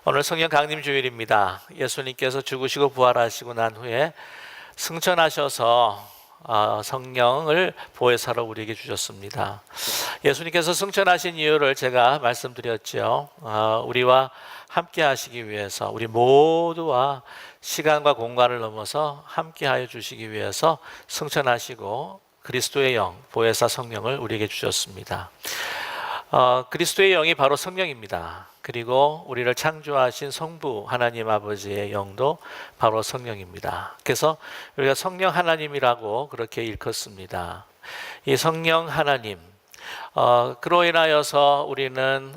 오늘 성령 강림 주일입니다. 예수님께서 죽으시고 부활하시고 난 후에 승천하셔서 성령을 보혜사로 우리에게 주셨습니다. 예수님께서 승천하신 이유를 제가 말씀드렸죠. 우리와 함께 하시기 위해서, 우리 모두와 시간과 공간을 넘어서 함께 하여 주시기 위해서 승천하시고 그리스도의 영, 보혜사 성령을 우리에게 주셨습니다. 그리스도의 영이 바로 성령입니다. 그리고 우리를 창조하신 성부 하나님 아버지의 영도 바로 성령입니다. 그래서 우리가 성령 하나님이라고 그렇게 일컫습니다. 이 성령 하나님, 그로 인하여서 우리는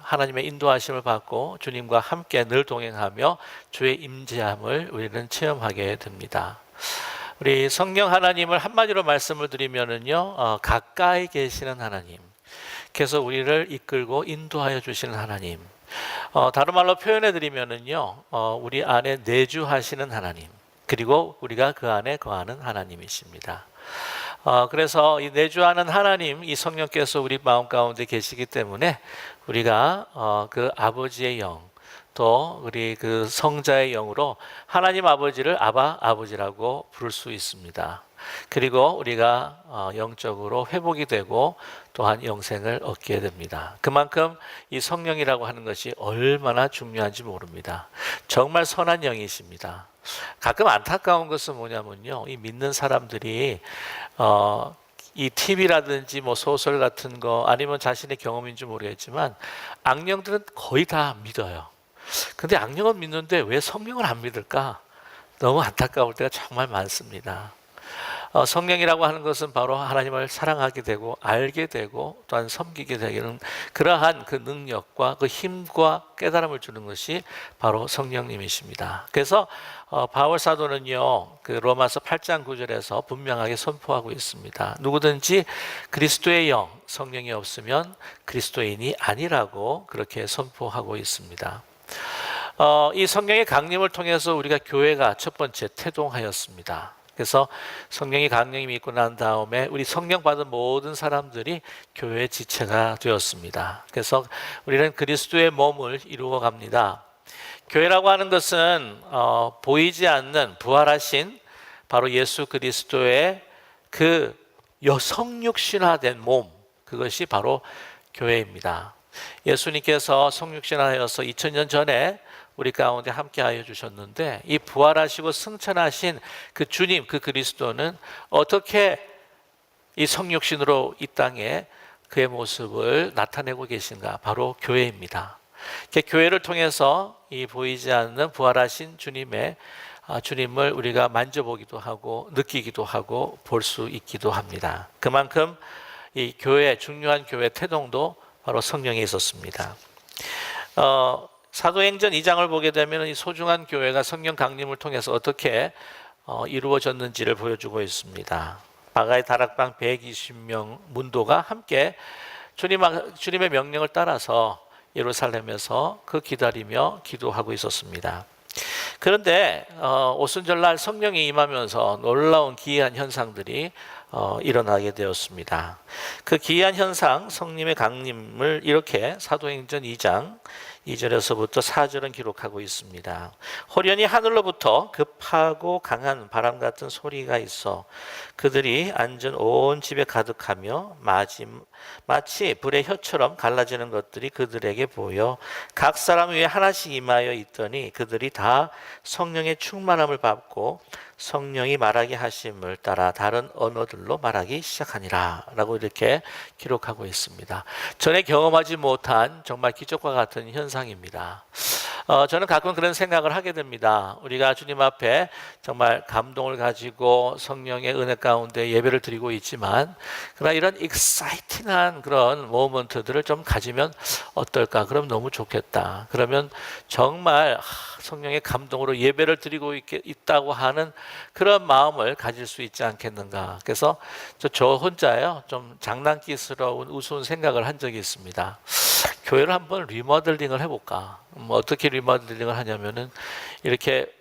하나님의 인도하심을 받고 주님과 함께 늘 동행하며 주의 임재함을 우리는 체험하게 됩니다. 우리 성령 하나님을 한마디로 말씀을 드리면은요, 가까이 계시는 하나님, 그래서 우리를 이끌고 인도하여 주시는 하나님, 다른 말로 표현해 드리면은요, 우리 안에 내주하시는 하나님, 그리고 우리가 그 안에 거하는 하나님이십니다. 그래서 이 내주하는 하나님, 이 성령께서 우리 마음 가운데 계시기 때문에 우리가 그 아버지의 영, 또 우리 그 성자의 영으로 하나님 아버지를 아바 아버지라고 부를 수 있습니다. 그리고 우리가 영적으로 회복이 되고 또한 영생을 얻게 됩니다. 그만큼 이 성령이라고 하는 것이 얼마나 중요한지 모릅니다. 정말 선한 영이십니다. 가끔 안타까운 것은 뭐냐면요, 이 믿는 사람들이 이 TV라든지 뭐 소설 같은 거 아니면 자신의 경험인지 모르겠지만 악령들은 거의 다 믿어요. 근데 악령은 믿는데 왜 성령을 안 믿을까? 너무 안타까울 때가 정말 많습니다. 성령이라고 하는 것은 바로 하나님을 사랑하게 되고 알게 되고 또한 섬기게 되는 그러한 그 능력과 그 힘과 깨달음을 주는 것이 바로 성령님이십니다. 그래서 바울 사도는요, 그 로마서 8장 9절에서 분명하게 선포하고 있습니다. 누구든지 그리스도의 영, 성령이 없으면 그리스도인이 아니라고 그렇게 선포하고 있습니다. 이 성령의 강림을 통해서 우리가 교회가 첫 번째 태동하였습니다. 그래서 성령이 강림이 있고 난 다음에 우리 성령 받은 모든 사람들이 교회의 지체가 되었습니다. 그래서 우리는 그리스도의 몸을 이루어 갑니다. 교회라고 하는 것은 보이지 않는 부활하신 바로 예수 그리스도의 그 성육신화된 몸, 그것이 바로 교회입니다. 예수님께서 성육신하여서 2000년 전에 우리 가운데 함께하여 주셨는데, 이 부활하시고 승천하신 그 주님, 그 그리스도는 어떻게 이 성육신으로 이 땅에 그의 모습을 나타내고 계신가? 바로 교회입니다. 교회를 통해서 이 보이지 않는 부활하신 주님을 우리가 만져보기도 하고 느끼기도 하고 볼 수 있기도 합니다. 그만큼 이 중요한 교회 태동도 바로 성령에 있었습니다. 사도행전 2장을 보게 되면 이 소중한 교회가 성령 강림을 통해서 어떻게 이루어졌는지를 보여주고 있습니다. 바가의 다락방 120명 문도가 함께 주님의 명령을 따라서 예루살렘에서 기다리며 기도하고 있었습니다. 그런데 오순절날 성령이 임하면서 놀라운 기이한 현상들이 일어나게 되었습니다. 그 기이한 현상, 성령의 강림을 이렇게 사도행전 2장 2절에서부터 4절은 기록하고 있습니다. 호련히 하늘로부터 급하고 강한 바람 같은 소리가 있어 그들이 앉은 온 집에 가득하며 마치 불의 혀처럼 갈라지는 것들이 그들에게 보여 각 사람 위에 하나씩 임하여 있더니 그들이 다 성령의 충만함을 받고 성령이 말하게 하심을 따라 다른 언어들로 말하기 시작하니라 라고 이렇게 기록하고 있습니다. 전에 경험하지 못한 정말 기적과 같은 현상입니다. 저는 가끔 그런 생각을 하게 됩니다. 우리가 주님 앞에 정말 감동을 가지고 성령의 은혜 가운데 예배를 드리고 있지만, 그러나 이런 익사이팅한 그런 모먼트들을 좀 가지면 어떨까? 그럼 너무 좋겠다. 그러면 정말 성령의 감동으로 예배를 드리고 있다고 하는 그런 마음을 가질 수 있지 않겠는가. 그래서 저 혼자요, 좀 장난기스러운 우스운 생각을 한 적이 있습니다. 교회를 한번 리모델링을 해볼까? 어떻게 리모델링을 하냐면은 이렇게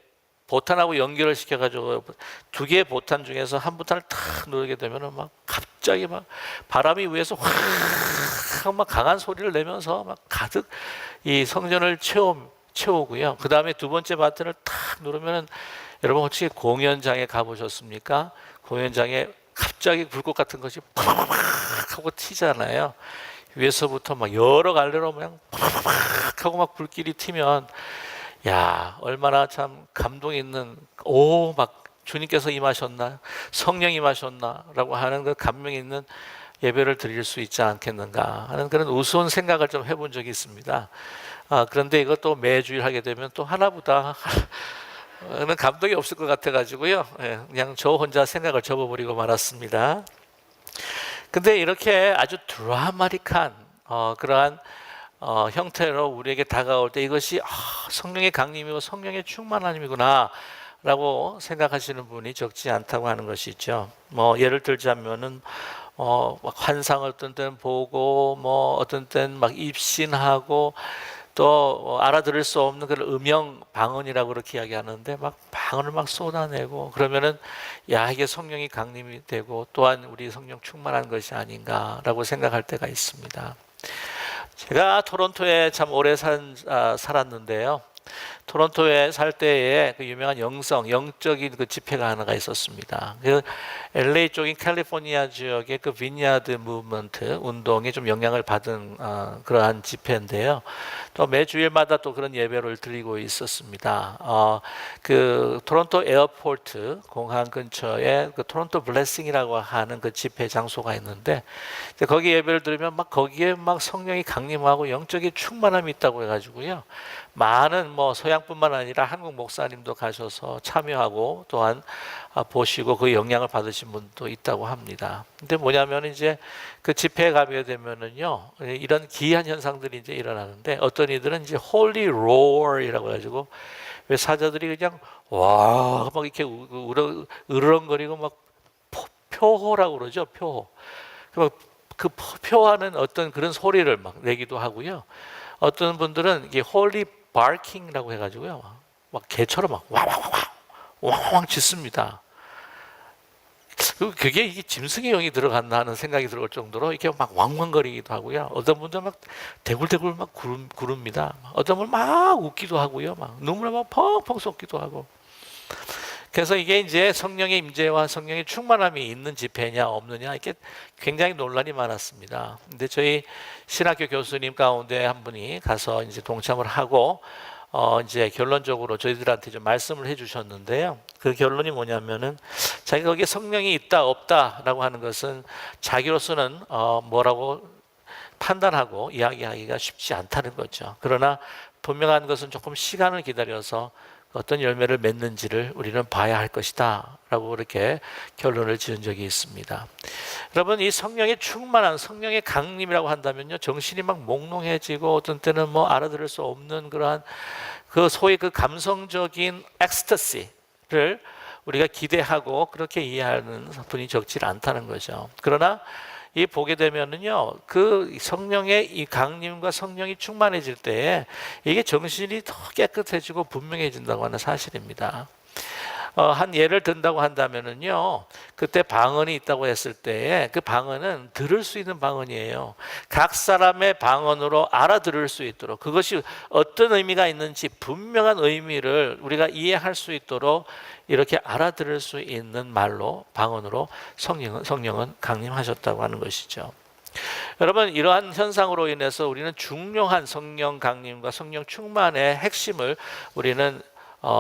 보탄하고 연결을 시켜가지고 두 개의 보탄 중에서 한 보탄을 탁 누르게 되면은 막 갑자기 막 바람이 위에서 확 막 강한 소리를 내면서 막 가득 이 성전을 채우고요. 그 다음에 두 번째 버튼을 탁 누르면은 여러분 혹시 공연장에 가보셨습니까? 공연장에 갑자기 불꽃 같은 것이 팍 하고 튀잖아요. 위에서부터 막 여러 갈래로 그냥 팍 하고 막 불길이 튀면 야 얼마나 참 감동 있는 막 주님께서 임하셨나 성령이 임하셨나라고 하는 그 감명 있는 예배를 드릴 수 있지 않겠는가 하는 그런 우스운 생각을 좀 해본 적이 있습니다. 그런데 이것도 매주일 하게 되면 또 하나보다 는 감동이 없을 것 같아가지고요. 그냥 저 혼자 생각을 접어버리고 말았습니다. 근데 이렇게 아주 드라마틱한 그러한 형태로 우리에게 다가올 때 이것이 성령의 강림이고 성령의 충만함이구나 라고 생각하시는 분이 적지 않다고 하는 것이 있죠. 예를 들자면은 막 환상을 어떤 때는 보고 어떤 때는 막 입신하고 또 알아들을 수 없는 그런 음영 방언이라고 그렇게 이야기하는데 막 방언을 막 쏟아내고 그러면은 이게 성령이 강림이 되고 또한 우리 성령 충만한 것이 아닌가라고 생각할 때가 있습니다. 제가 토론토에 참 오래 살았는데요. 토론토에 살 때에 그 유명한 영적인 그 집회가 하나가 있었습니다. 그 LA 쪽인 캘리포니아 지역의 그 비니아드 무브먼트 운동에 좀 영향을 받은 그러한 집회인데요. 또 매주일마다 또 그런 예배를 드리고 있었습니다. 그 토론토 에어포트 공항 근처에 그 토론토 블레싱이라고 하는 그 집회 장소가 있는데 거기 예배를 드리면 막 거기에 막 성령이 강림하고 영적인 충만함이 있다고 해가지고요. 많은 서양뿐만 아니라 한국 목사님도 가셔서 참여하고 또한 보시고 그 영향을 받으신 분도 있다고 합니다. 근데 뭐냐면 이제 그 집회에 가게 되면은요 이런 기이한 현상들이 이제 일어나는데 어떤 이들은 이제 홀리 로어이라고 해가지고 왜 사자들이 그냥 와 막 이렇게 으르렁거리고 막 표호라고 그러죠. 표호. 그 표하는 어떤 그런 소리를 막 내기도 하고요. 어떤 분들은 이게 홀리 바킹이라고 해가지고요, 막 개처럼 막 왕왕왕 짖습니다. 그게 이게 짐승의 영이 들어갔나 하는 생각이 들어올 정도로 이렇게 막 왕왕거리기도 하고요. 어떤 분들 막 대굴대굴 막 구릅니다. 어떤 분은 막 웃기도 하고요, 막 눈물을 막 펑펑 쏟기도 하고. 그래서 이게 이제 성령의 임재와 성령의 충만함이 있는 집회냐 없느냐 이렇게 굉장히 논란이 많았습니다. 근데 저희 신학교 교수님 가운데 한 분이 가서 이제 동참을 하고 이제 결론적으로 저희들한테 좀 말씀을 해주셨는데요. 그 결론이 뭐냐면은 자기가 거기에 성령이 있다 없다라고 하는 것은 자기로서는 뭐라고 판단하고 이야기하기가 쉽지 않다는 거죠. 그러나 분명한 것은 조금 시간을 기다려서 어떤 열매를 맺는지를 우리는 봐야 할 것이다 라고 그렇게 결론을 지은 적이 있습니다. 여러분 이 성령의 충만한 성령의 강림이라고 한다면요 정신이 막 몽롱해지고 어떤 때는 알아들을 수 없는 그러한 그 소위 그 감성적인 엑스터시를 우리가 기대하고 그렇게 이해하는 분이 적지 않다는 거죠. 그러나 이 보게 되면은요, 그 성령의 이 강림과 성령이 충만해질 때에 이게 정신이 더 깨끗해지고 분명해진다고 하는 사실입니다. 한 예를 든다고 한다면은요, 그때 방언이 있다고 했을 때에 그 방언은 들을 수 있는 방언이에요. 각 사람의 방언으로 알아들을 수 있도록 그것이 어떤 의미가 있는지 분명한 의미를 우리가 이해할 수 있도록 이렇게 알아들을 수 있는 말로 방언으로 성령은 강림하셨다고 하는 것이죠. 여러분 이러한 현상으로 인해서 우리는 중요한 성령 강림과 성령 충만의 핵심을 우리는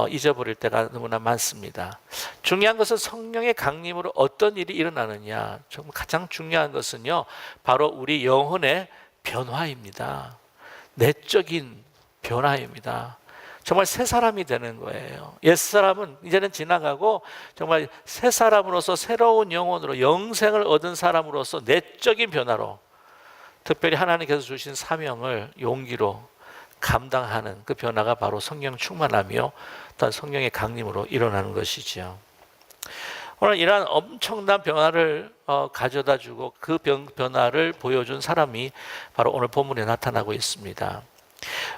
잊어버릴 때가 너무나 많습니다. 중요한 것은 성령의 강림으로 어떤 일이 일어나느냐. 정말 가장 중요한 것은요, 바로 우리 영혼의 변화입니다. 내적인 변화입니다. 정말 새 사람이 되는 거예요. 옛사람은 이제는 지나가고 정말 새 사람으로서 새로운 영혼으로 영생을 얻은 사람으로서 내적인 변화로 특별히 하나님께서 주신 사명을 용기로 감당하는 그 변화가 바로 성령 충만함이요 또한 성령의 강림으로 일어나는 것이죠. 오늘 이러한 엄청난 변화를 가져다 주고 그 변화를 보여준 사람이 바로 오늘 본문에 나타나고 있습니다.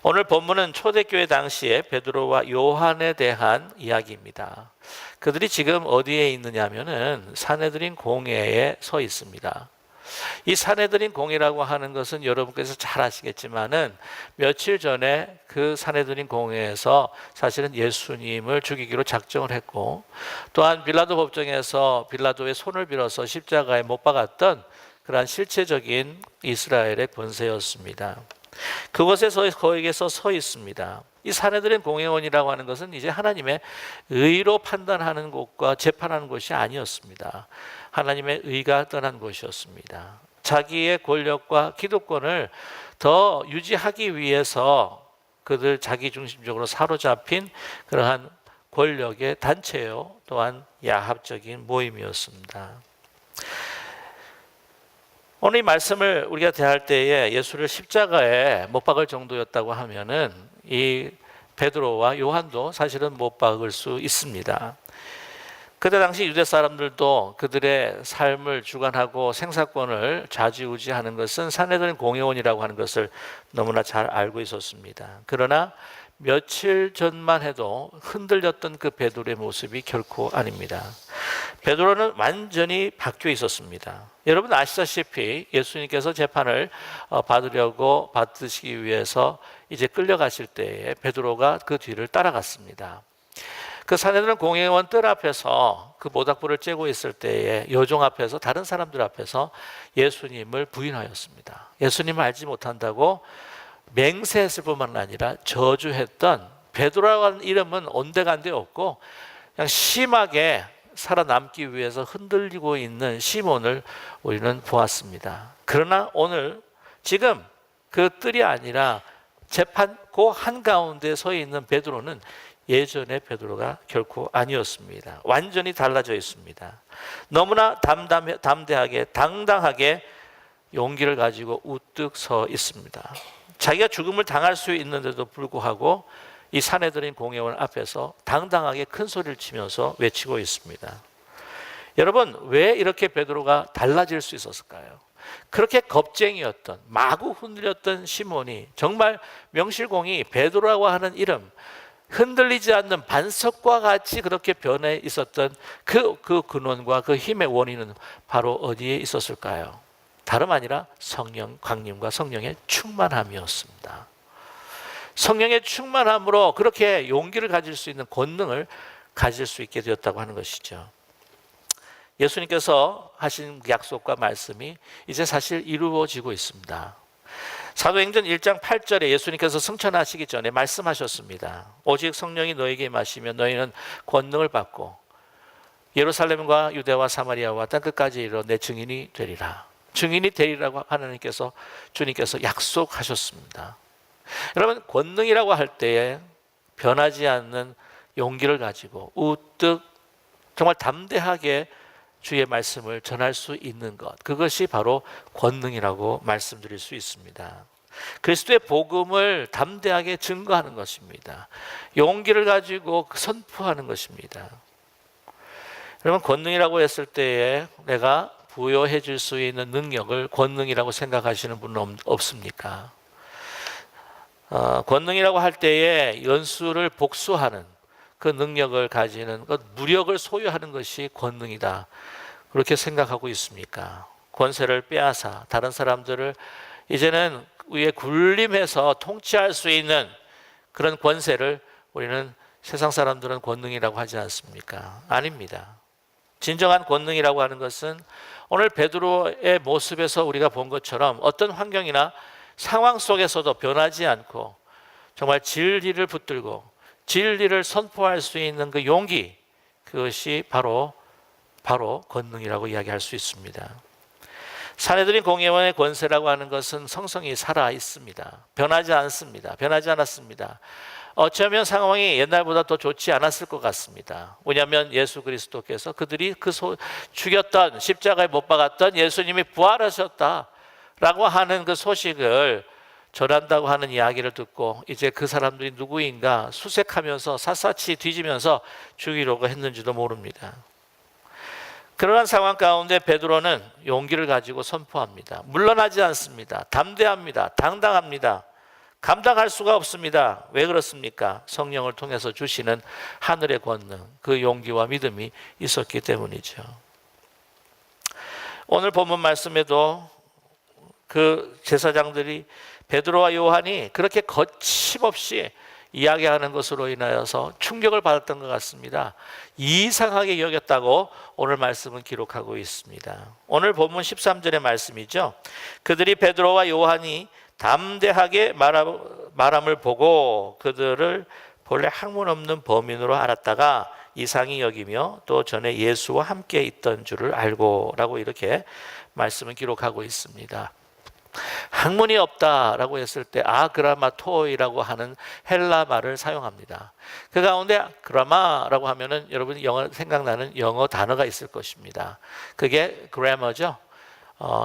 오늘 본문은 초대교회 당시에 베드로와 요한에 대한 이야기입니다. 그들이 지금 어디에 있느냐면은 산헤드린 공회에 서 있습니다. 이 산헤드린 공회라고 하는 것은 여러분께서 잘 아시겠지만은 며칠 전에 그 산헤드린 공회에서 사실은 예수님을 죽이기로 작정을 했고, 또한 빌라도 법정에서 빌라도의 손을 빌어서 십자가에 못 박았던 그러한 실체적인 이스라엘의 권세였습니다. 그곳에서 거기에서 서 있습니다. 이 산헤드린 공회원이라고 하는 것은 이제 하나님의 의로 판단하는 곳과 재판하는 곳이 아니었습니다. 하나님의 의가 떠난 곳이었습니다. 자기의 권력과 기득권을 더 유지하기 위해서 그들 자기중심적으로 사로잡힌 그러한 권력의 단체요, 또한 야합적인 모임이었습니다. 오늘 이 말씀을 우리가 대할 때에 예수를 십자가에 못 박을 정도였다고 하면은 이 베드로와 요한도 사실은 못 박을 수 있습니다. 그때 당시 유대 사람들도 그들의 삶을 주관하고 생사권을 좌지우지하는 것은 산헤드린 공회원이라고 하는 것을 너무나 잘 알고 있었습니다. 그러나 며칠 전만 해도 흔들렸던 그 베드로의 모습이 결코 아닙니다. 베드로는 완전히 바뀌어 있었습니다. 여러분 아시다시피 예수님께서 재판을 받으시기 위해서 이제 끌려가실 때에 베드로가 그 뒤를 따라갔습니다. 그 산헤드린 공회원 뜰 앞에서 그 모닥불을 쬐고 있을 때에 여종 앞에서, 다른 사람들 앞에서 예수님을 부인하였습니다. 예수님을 알지 못한다고 맹세했을 뿐만 아니라 저주했던 베드로라고 하는 이름은 온데간데 없고 그냥 심하게 살아남기 위해서 흔들리고 있는 시몬을 우리는 보았습니다. 그러나 오늘 지금 그 뜰이 아니라 재판 그 한가운데 서 있는 베드로는 예전의 베드로가 결코 아니었습니다. 완전히 달라져 있습니다. 너무나 담대하게 당당하게 용기를 가지고 우뚝 서 있습니다. 자기가 죽음을 당할 수 있는데도 불구하고 이 산헤드린 공회원 앞에서 당당하게 큰 소리를 치면서 외치고 있습니다. 여러분, 왜 이렇게 베드로가 달라질 수 있었을까요? 그렇게 겁쟁이였던, 마구 흔들렸던 시몬이 정말 명실공히 베드로라고 하는 이름, 흔들리지 않는 반석과 같이 그렇게 변해 있었던 그 근원과 그 힘의 원인은 바로 어디에 있었을까요? 다름 아니라 성령, 광림과 성령의 충만함이었습니다. 성령의 충만함으로 그렇게 용기를 가질 수 있는 권능을 가질 수 있게 되었다고 하는 것이죠. 예수님께서 하신 약속과 말씀이 이제 사실 이루어지고 있습니다. 사도행전 1장 8절에 예수님께서 승천하시기 전에 말씀하셨습니다. 오직 성령이 너에게 임하시면 너희는 권능을 받고 예루살렘과 유대와 사마리아와 땅끝까지 이르러 내 증인이 되리라. 증인이 되리라고 하나님께서, 주님께서 약속하셨습니다. 여러분, 권능이라고 할 때에 변하지 않는 용기를 가지고 우뚝 정말 담대하게 주의 말씀을 전할 수 있는 것, 그것이 바로 권능이라고 말씀드릴 수 있습니다. 그리스도의 복음을 담대하게 증거하는 것입니다. 용기를 가지고 선포하는 것입니다. 여러분, 권능이라고 했을 때에 내가 부여해 줄 수 있는 능력을 권능이라고 생각하시는 분은 없습니까? 권능이라고 할 때에 연수를 복수하는 그 능력을 가지는 것, 무력을 소유하는 것이 권능이다, 그렇게 생각하고 있습니까? 권세를 빼앗아 다른 사람들을 이제는 위에 군림해서 통치할 수 있는 그런 권세를 우리는, 세상 사람들은 권능이라고 하지 않습니까? 아닙니다. 진정한 권능이라고 하는 것은 오늘 베드로의 모습에서 우리가 본 것처럼 어떤 환경이나 상황 속에서도 변하지 않고 정말 진리를 붙들고 진리를 선포할 수 있는 그 용기, 그것이 바로 권능이라고 이야기할 수 있습니다. 산헤드린 공회원의 권세라고 하는 것은 성성이 살아 있습니다. 변하지 않습니다. 변하지 않았습니다. 어쩌면 상황이 옛날보다 더 좋지 않았을 것 같습니다. 왜냐하면 예수 그리스도께서 그들이 죽였던, 십자가에 못 박았던 예수님이 부활하셨다라고 하는 그 소식을 전한다고 하는 이야기를 듣고 이제 그 사람들이 누구인가 수색하면서 샅샅이 뒤지면서 죽이려고 했는지도 모릅니다. 그러한 상황 가운데 베드로는 용기를 가지고 선포합니다. 물러나지 않습니다. 담대합니다. 당당합니다. 감당할 수가 없습니다. 왜 그렇습니까? 성령을 통해서 주시는 하늘의 권능, 그 용기와 믿음이 있었기 때문이죠. 오늘 본문 말씀에도 그 제사장들이 베드로와 요한이 그렇게 거침없이 이야기하는 것으로 인하여서 충격을 받았던 것 같습니다. 이상하게 여겼다고 오늘 말씀은 기록하고 있습니다. 오늘 본문 13절의 말씀이죠. 그들이 베드로와 요한이 담대하게 말함을 보고 그들을 본래 학문 없는 범인으로 알았다가 이상히 여기며 또 전에 예수와 함께 있던 줄을 알고 라고 이렇게 말씀을 기록하고 있습니다. 학문이 없다라고 했을 때 아그라마토이라고 하는 헬라 말을 사용합니다. 그 가운데 그라마라고 하면은 여러분 영어 생각나는 영어 단어가 있을 것입니다. 그게 그래머죠.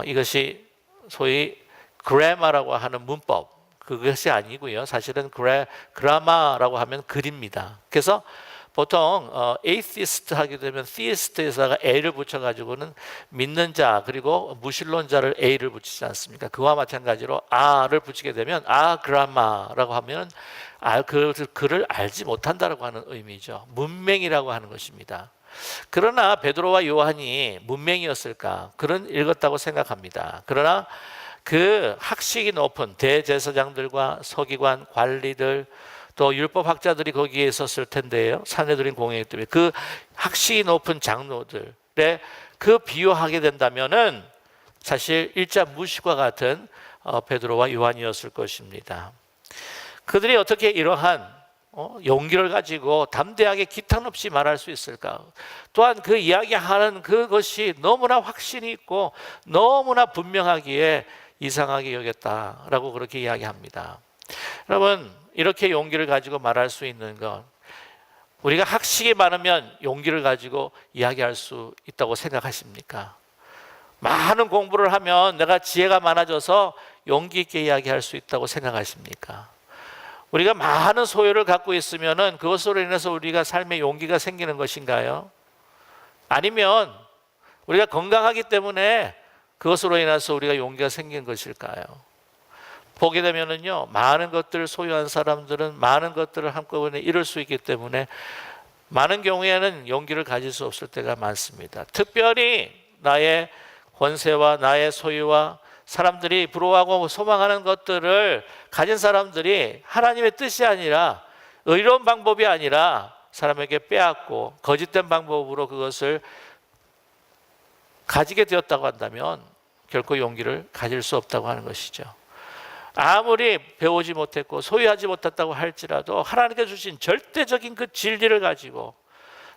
이것이 소위 그래마라고 하는 문법, 그것이 아니고요. 사실은 그라마라고 하면 글입니다. 그래서 보통 에이티스트 하게 되면 theist에다가 a를 붙여가지고는 믿는 자 그리고 무신론자를 a를 붙이지 않습니까? 그와 마찬가지로 a를 붙이게 되면 그라마라고 하면 그 글을 알지 못한다라고 하는 의미죠. 문맹이라고 하는 것입니다. 그러나 베드로와 요한이 문맹이었을까? 그런 읽었다고 생각합니다. 그러나 그 학식이 높은 대제사장들과 서기관 관리들 또 율법학자들이 거기에 있었을 텐데요. 산헤드린 공회이기 때문에 그 학식이 높은 장로들의 그 비유하게 된다면은 사실 일자 무시과 같은 베드로와 요한이었을 것입니다. 그들이 어떻게 이러한 용기를 가지고 담대하게 기탄 없이 말할 수 있을까? 또한 그 이야기하는 그것이 너무나 확신이 있고 너무나 분명하기에 이상하게 여겼다라고 그렇게 이야기합니다. 여러분, 이렇게 용기를 가지고 말할 수 있는 건 우리가 학식이 많으면 용기를 가지고 이야기할 수 있다고 생각하십니까? 많은 공부를 하면 내가 지혜가 많아져서 용기 있게 이야기할 수 있다고 생각하십니까? 우리가 많은 소유를 갖고 있으면 그것으로 인해서 우리가 삶에 용기가 생기는 것인가요? 아니면 우리가 건강하기 때문에 그것으로 인해서 우리가 용기가 생긴 것일까요? 보게 되면은요, 많은 것들을 소유한 사람들은 많은 것들을 한꺼번에 이룰 수 있기 때문에 많은 경우에는 용기를 가질 수 없을 때가 많습니다. 특별히 나의 권세와 나의 소유와 사람들이 부러워하고 소망하는 것들을 가진 사람들이 하나님의 뜻이 아니라 의로운 방법이 아니라 사람에게 빼앗고 거짓된 방법으로 그것을 가지게 되었다고 한다면 결코 용기를 가질 수 없다고 하는 것이죠. 아무리 배우지 못했고 소유하지 못했다고 할지라도 하나님께 주신 절대적인 그 진리를 가지고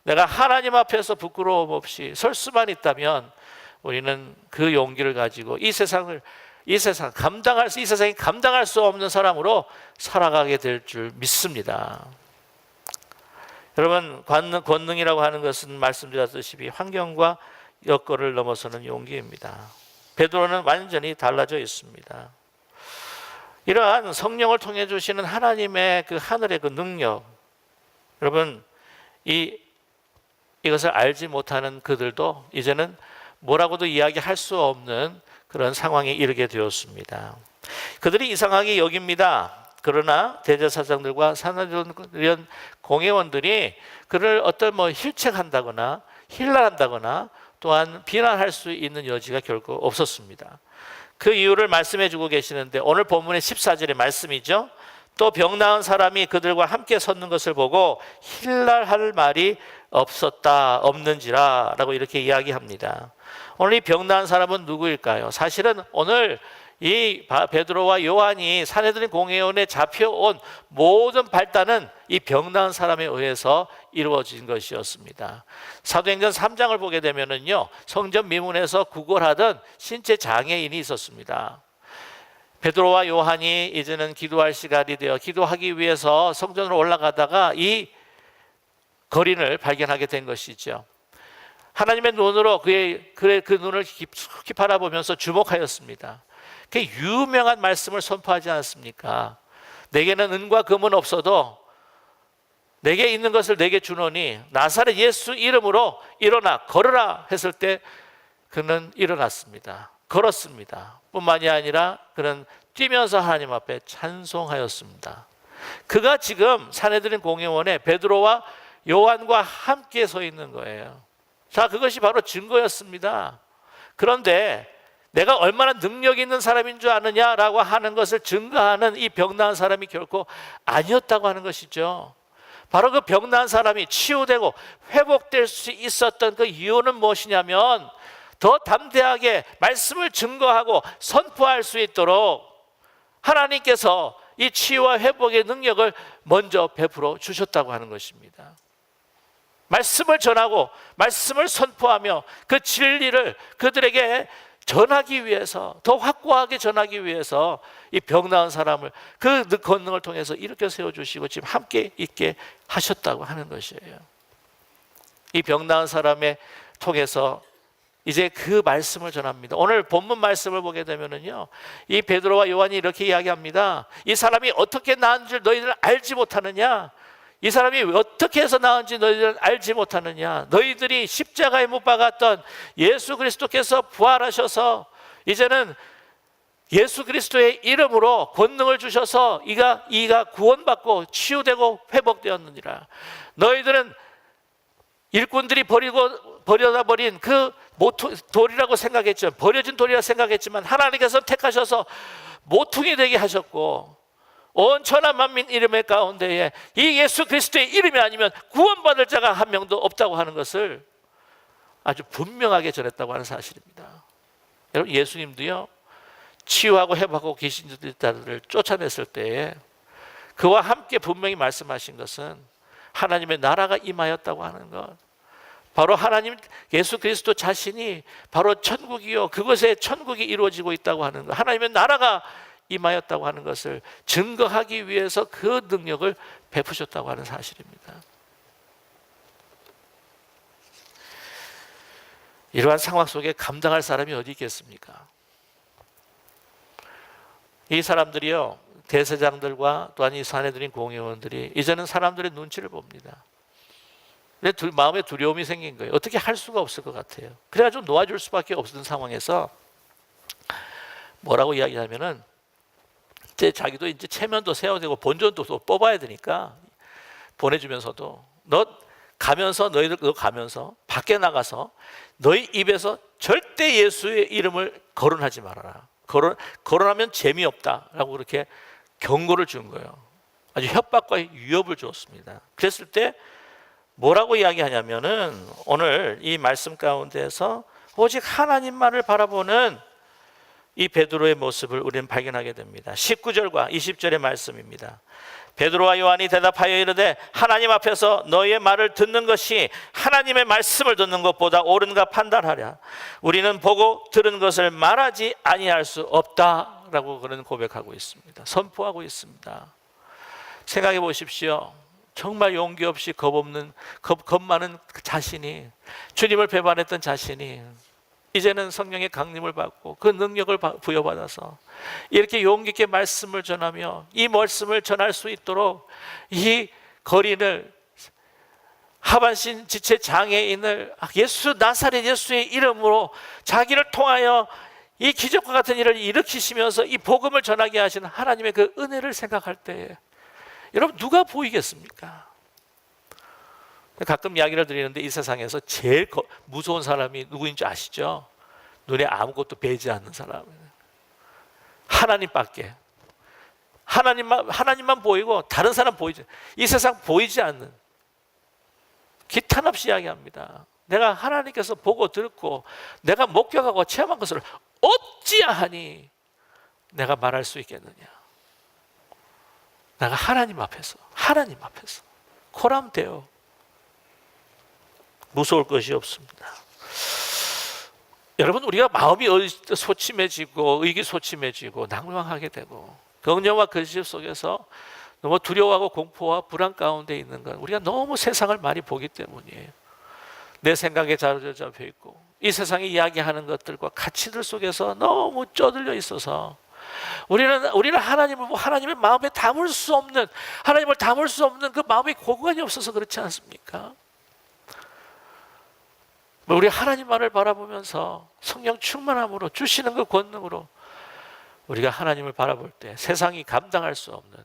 내가 하나님 앞에서 부끄러움 없이 설 수만 있다면 우리는 그 용기를 가지고 이 세상이 감당할 수 없는 사람으로 살아가게 될 줄 믿습니다. 여러분, 권능이라고 하는 것은 말씀드렸듯이 환경과 여건을 넘어서는 용기입니다. 베드로는 완전히 달라져 있습니다. 이러한 성령을 통해 주시는 하나님의 그 하늘의 그 능력, 여러분 이것을 알지 못하는 그들도 이제는 뭐라고도 이야기할 수 없는 그런 상황에 이르게 되었습니다. 그들이 이상하게 여깁니다. 그러나 대제사장들과 산헤드린 공회원들이 그를 어떤 힐책한다거나 힐난한다거나 또한 비난할 수 있는 여지가 결코 없었습니다. 그 이유를 말씀해 주고 계시는데 오늘 본문의 14절의 말씀이죠. 또 병 나은 사람이 그들과 함께 섰는 것을 보고 힐랄할 말이 없는지라 라고 이렇게 이야기합니다. 오늘 이 병 나은 사람은 누구일까요? 사실은 오늘 이 베드로와 요한이 산헤드린 공회원에 잡혀온 모든 발단은 이 병 나은 사람에 의해서 이루어진 것이었습니다. 사도행전 3장을 보게 되면은요, 성전 미문에서 구걸하던 신체 장애인이 있었습니다. 베드로와 요한이 이제는 기도할 시간이 되어 기도하기 위해서 성전으로 올라가다가 이 거린을 발견하게 된 것이죠. 하나님의 눈으로 그 눈을 깊이 바라보면서 주목하였습니다. 그 유명한 말씀을 선포하지 않습니까? 내게는 은과 금은 없어도 내게 있는 것을 내게 주노니 나사렛 예수 이름으로 일어나 걸으라 했을 때 그는 일어났습니다. 걸었습니다. 뿐만이 아니라 그는 뛰면서 하나님 앞에 찬송하였습니다. 그가 지금 산헤드린 공회원에 베드로와 요한과 함께 서 있는 거예요. 자, 그것이 바로 증거였습니다. 그런데 내가 얼마나 능력 있는 사람인 줄 아느냐라고 하는 것을 증거하는 이 병나은 사람이 결코 아니었다고 하는 것이죠. 바로 그 병나은 사람이 치유되고 회복될 수 있었던 그 이유는 무엇이냐면, 더 담대하게 말씀을 증거하고 선포할 수 있도록 하나님께서 이 치유와 회복의 능력을 먼저 베풀어 주셨다고 하는 것입니다. 말씀을 전하고 말씀을 선포하며 그 진리를 그들에게 전하기 위해서, 더 확고하게 전하기 위해서 이 병나은 사람을 그 권능을 통해서 일으켜 세워주시고 지금 함께 있게 하셨다고 하는 것이에요. 이 병나은 사람의 통해서 이제 그 말씀을 전합니다. 오늘 본문 말씀을 보게 되면은요, 이 베드로와 요한이 이렇게 이야기합니다. 이 사람이 어떻게 나은 줄 너희들은 알지 못하느냐? 이 사람이 어떻게 해서 나은지 너희들은 알지 못하느냐? 너희들이 십자가에 못 박았던 예수 그리스도께서 부활하셔서 이제는 예수 그리스도의 이름으로 권능을 주셔서 이가 구원받고 치유되고 회복되었느니라. 너희들은 일꾼들이 버려다 버린 그 돌이라고 생각했지만, 버려진 돌이라 생각했지만 하나님께서 택하셔서 모퉁이 되게 하셨고, 온 천하 만민 이름의 가운데에 이 예수 그리스도의 이름이 아니면 구원받을 자가 한 명도 없다고 하는 것을 아주 분명하게 전했다고 하는 사실입니다. 여러분, 예수님도요, 치유하고 회복하고 계신 자들을 쫓아냈을 때에 그와 함께 분명히 말씀하신 것은 하나님의 나라가 임하였다고 하는 것, 바로 하나님 예수 그리스도 자신이 바로 천국이요, 그것에 천국이 이루어지고 있다고 하는 것, 하나님의 나라가 임하였다고 하는 것을 증거하기 위해서 그 능력을 베푸셨다고 하는 사실입니다. 이러한 상황 속에 감당할 사람이 어디 있겠습니까? 이 사람들이요, 대제사장들과 또한 이 사내들인 공회원들이 이제는 사람들의 눈치를 봅니다. 근데 마음에 두려움이 생긴 거예요. 어떻게 할 수가 없을 것 같아요. 그래가지고 놓아줄 수밖에 없는 상황에서 뭐라고 이야기하면은, 이제 자기도 이제 체면도 세워야 되고 본전도 또 뽑아야 되니까 보내주면서도 너 가면서 밖에 나가서 너희 입에서 절대 예수의 이름을 거론하지 말아라. 거론하면 재미없다라고 그렇게 경고를 준 거예요. 아주 협박과 위협을 주었습니다. 그랬을 때 뭐라고 이야기하냐면은, 오늘 이 말씀 가운데서 오직 하나님만을 바라보는 이 베드로의 모습을 우리는 발견하게 됩니다. 19절과 20절의 말씀입니다. 베드로와 요한이 대답하여 이르되 하나님 앞에서 너희의 말을 듣는 것이 하나님의 말씀을 듣는 것보다 옳은가 판단하랴. 우리는 보고 들은 것을 말하지 아니할 수 없다라고 그런 고백하고 있습니다. 선포하고 있습니다. 생각해 보십시오. 정말 용기 없이 겁 많은 자신이, 주님을 배반했던 자신이 이제는 성령의 강림을 받고 그 능력을 부여받아서 이렇게 용기 있게 말씀을 전하며 이 말씀을 전할 수 있도록 이 거리를, 하반신 지체 장애인을 예수 나사렛 예수의 이름으로 자기를 통하여 이 기적과 같은 일을 일으키시면서 이 복음을 전하게 하시는 하나님의 그 은혜를 생각할 때 여러분, 누가 보이겠습니까? 가끔 이야기를 드리는데 이 세상에서 제일 무서운 사람이 누구인지 아시죠? 눈에 아무것도 배지 않는 사람, 하나님밖에. 하나님만 보이고 다른 사람 보이지, 이 세상 보이지 않는, 기탄 없이 이야기합니다. 내가 하나님께서 보고 듣고 내가 목격하고 체험한 것을 어찌하니 내가 말할 수 있겠느냐? 내가 하나님 앞에서 코람되어 무서울 것이 없습니다. 여러분, 우리가 마음이 소침해지고 의기소침해지고 낭망하게 되고 경련과 근심 속에서 너무 두려워하고 공포와 불안 가운데 있는 건 우리가 너무 세상을 많이 보기 때문이에요. 내 생각에 자로잡혀 있고 이 세상이 이야기하는 것들과 가치들 속에서 너무 쩌들려 있어서 우리는 하나님의 마음에 담을 수 없는, 하나님을 담을 수 없는 그 마음의 고관이 없어서 그렇지 않습니까? 우리 하나님만을 바라보면서 성령 충만함으로 주시는 그 권능으로 우리가 하나님을 바라볼 때 세상이 감당할 수 없는,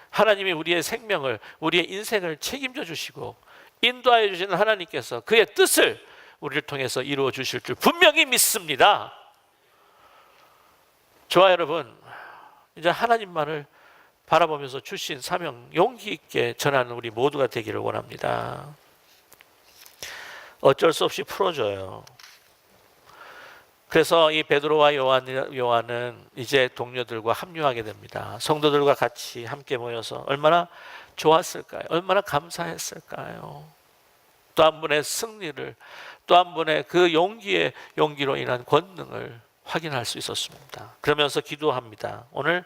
하나님이 우리의 생명을, 우리의 인생을 책임져 주시고 인도하여 주시는 하나님께서 그의 뜻을 우리를 통해서 이루어 주실 줄 분명히 믿습니다. 저와 여러분, 이제 하나님만을 바라보면서 주신 사명 용기 있게 전하는 우리 모두가 되기를 원합니다. 어쩔 수 없이 풀어줘요. 그래서 이 베드로와 요한은 이제 동료들과 합류하게 됩니다. 성도들과 같이 함께 모여서 얼마나 좋았을까요? 얼마나 감사했을까요? 또 한 분의 승리를, 또 한 분의 그 용기로 인한 권능을 확인할 수 있었습니다. 그러면서 기도합니다. 오늘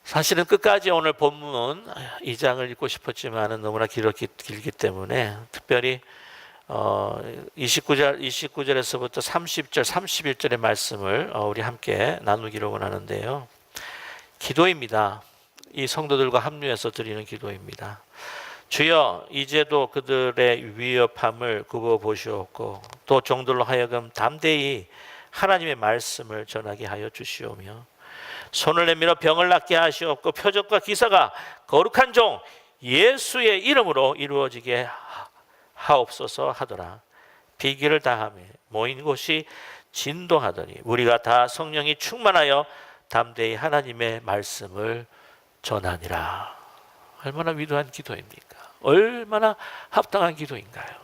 사실은 끝까지 오늘 본문 2장을 읽고 싶었지만 너무나 길기 때문에 특별히 29절에서부터 30절, 31절의 말씀을 우리 함께 나누기를 원하는데요. 기도입니다. 이 성도들과 합류해서 드리는 기도입니다. 주여, 이제도 그들의 위협함을 굽어보시옵고 또 종들로 하여금 담대히 하나님의 말씀을 전하게 하여 주시오며 손을 내밀어 병을 낫게 하시옵고 표적과 기사가 거룩한 종 예수의 이름으로 이루어지게 하옵소서 하더라. 비기를 다하며 모인 곳이 진동하더니 우리가 다 성령이 충만하여 담대히 하나님의 말씀을 전하니라. 얼마나 위대한 기도입니까? 얼마나 합당한 기도인가요?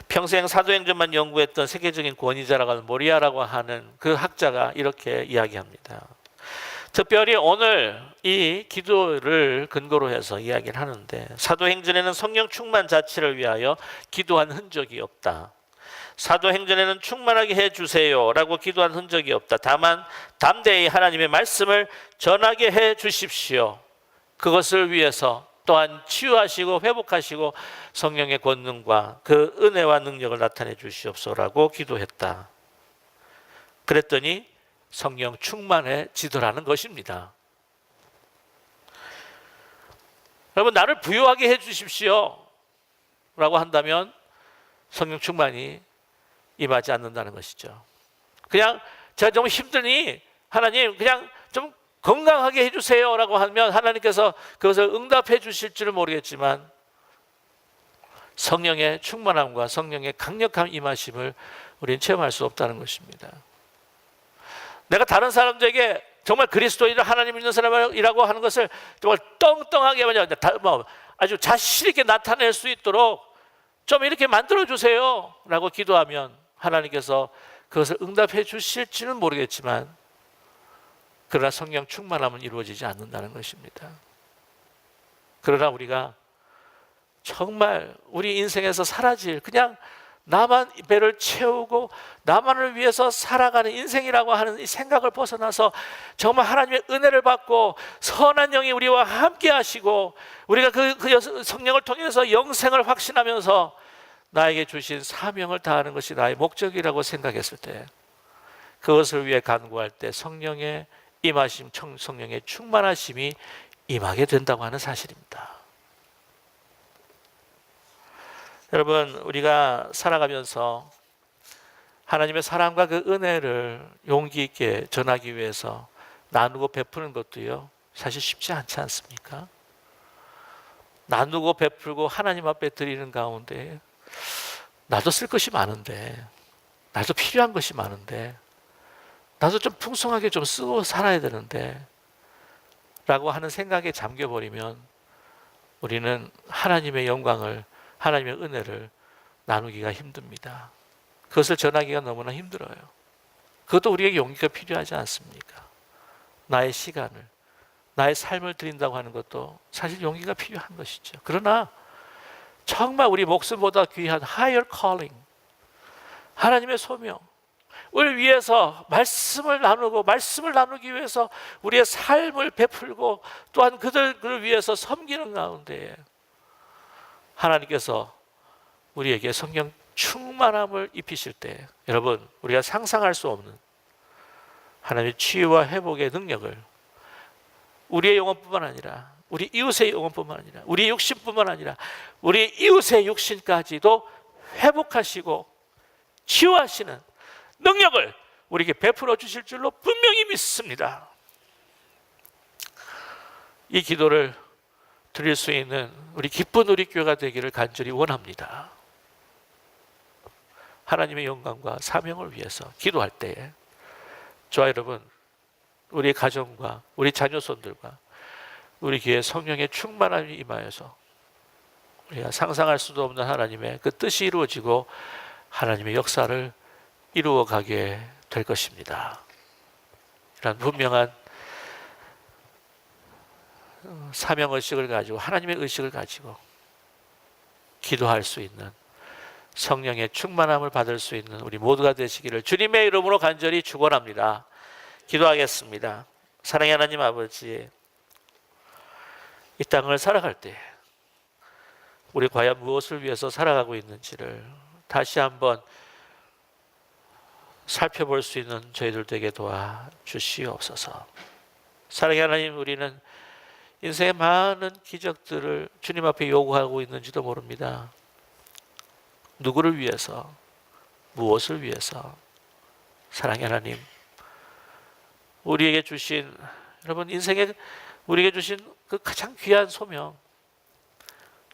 평생 사도행전만 연구했던 세계적인 권위자라고 하는 모리아라고 하는 그 학자가 이렇게 이야기합니다. 특별히 오늘 이 기도를 근거로 해서 이야기를 하는데, 사도행전에는 성령 충만 자체를 위하여 기도한 흔적이 없다. 사도행전에는 충만하게 해주세요 라고 기도한 흔적이 없다. 다만 담대히 하나님의 말씀을 전하게 해주십시오. 그것을 위해서 또한 치유하시고 회복하시고 성령의 권능과 그 은혜와 능력을 나타내 주시옵소서라고 기도했다. 그랬더니 성령 충만해지더라는 것입니다. 여러분, 나를 부유하게 해주십시오 라고 한다면 성령 충만이 임하지 않는다는 것이죠. 그냥 제가 너무 힘드니 하나님 그냥 좀 건강하게 해주세요 라고 하면 하나님께서 그것을 응답해 주실 줄은 모르겠지만 성령의 충만함과 성령의 강력한 임하심을 우리는 체험할 수 없다는 것입니다. 내가 다른 사람들에게 정말 그리스도인을 하나님 믿는 사람이라고 하는 것을 정말 떵떵하게 아주 자신 있게 나타낼 수 있도록 좀 이렇게 만들어주세요 라고 기도하면 하나님께서 그것을 응답해 주실지는 모르겠지만 그러나 성령 충만함은 이루어지지 않는다는 것입니다. 그러나 우리가 정말 우리 인생에서 사라질, 그냥 나만 배를 채우고 나만을 위해서 살아가는 인생이라고 하는 이 생각을 벗어나서 정말 하나님의 은혜를 받고 선한 영이 우리와 함께 하시고 우리가 그 성령을 통해서 영생을 확신하면서 나에게 주신 사명을 다하는 것이 나의 목적이라고 생각했을 때, 그것을 위해 간구할 때 성령의 임하심, 성령의 충만하심이 임하게 된다고 하는 사실입니다. 여러분, 우리가 살아가면서 하나님의 사랑과 그 은혜를 용기 있게 전하기 위해서 나누고 베푸는 것도요, 사실 쉽지 않지 않습니까? 나누고 베풀고 하나님 앞에 드리는 가운데 나도 쓸 것이 많은데, 나도 필요한 것이 많은데, 나도 좀 풍성하게 좀 쓰고 살아야 되는데 라고 하는 생각에 잠겨버리면 우리는 하나님의 영광을, 하나님의 은혜를 나누기가 힘듭니다. 그것을 전하기가 너무나 힘들어요. 그것도 우리에게 용기가 필요하지 않습니까? 나의 시간을, 나의 삶을 드린다고 하는 것도 사실 용기가 필요한 것이죠. 그러나 정말 우리 목숨보다 귀한 higher calling, 하나님의 소명을 위해서 말씀을 나누기 위해서 우리의 삶을 베풀고 또한 그들을 위해서 섬기는 가운데 하나님께서 우리에게 성령 충만함을 입히실 때, 여러분, 우리가 상상할 수 없는 하나님의 치유와 회복의 능력을 우리의 영혼뿐만 아니라 우리 이웃의 영혼뿐만 아니라 우리 육신뿐만 아니라 우리 이웃의 육신까지도 회복하시고 치유하시는 능력을 우리에게 베풀어 주실 줄로 분명히 믿습니다. 이 기도를 드릴 수 있는 우리 기쁜 우리 교회가 되기를 간절히 원합니다. 하나님의 영광과 사명을 위해서 기도할 때에 저와 여러분, 우리 가정과 우리 자녀손들과 우리 교회 성령의 충만함이 임하여서 우리가 상상할 수도 없는 하나님의 그 뜻이 이루어지고 하나님의 역사를 이루어가게 될 것입니다. 이런 분명한 사명의식을 가지고 하나님의 의식을 가지고 기도할 수 있는 성령의 충만함을 받을 수 있는 우리 모두가 되시기를 주님의 이름으로 간절히 축원합니다. 기도하겠습니다. 사랑의 하나님 아버지, 이 땅을 살아갈 때 우리 과연 무엇을 위해서 살아가고 있는지를 다시 한번 살펴볼 수 있는 저희들 되게 도와주시옵소서. 사랑의 하나님, 우리는 인생의 많은 기적들을 주님 앞에 요구하고 있는지도 모릅니다. 누구를 위해서, 무엇을 위해서? 사랑의 하나님, 우리에게 주신, 여러분 인생에 우리에게 주신 그 가장 귀한 소명,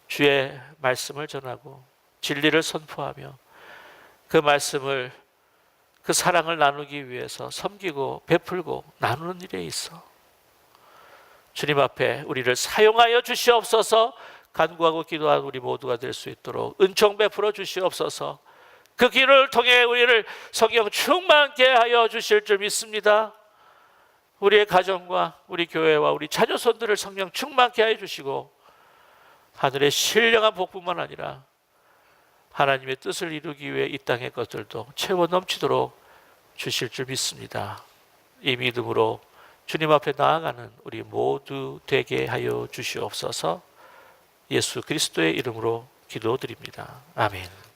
주의 말씀을 전하고 진리를 선포하며 그 말씀을, 그 사랑을 나누기 위해서 섬기고 베풀고 나누는 일에 있어 주님 앞에 우리를 사용하여 주시옵소서. 간구하고 기도하는 우리 모두가 될 수 있도록 은총 베풀어 주시옵소서. 그 길을 통해 우리를 성령 충만케 하여 주실 줄 믿습니다. 우리의 가정과 우리 교회와 우리 자녀손들을 성령 충만케 하여 주시고 하늘의 신령한 복뿐만 아니라 하나님의 뜻을 이루기 위해 이 땅의 것들도 채워 넘치도록 주실 줄 믿습니다. 이 믿음으로 주님 앞에 나아가는 우리 모두 되게 하여 주시옵소서. 예수 그리스도의 이름으로 기도드립니다. 아멘.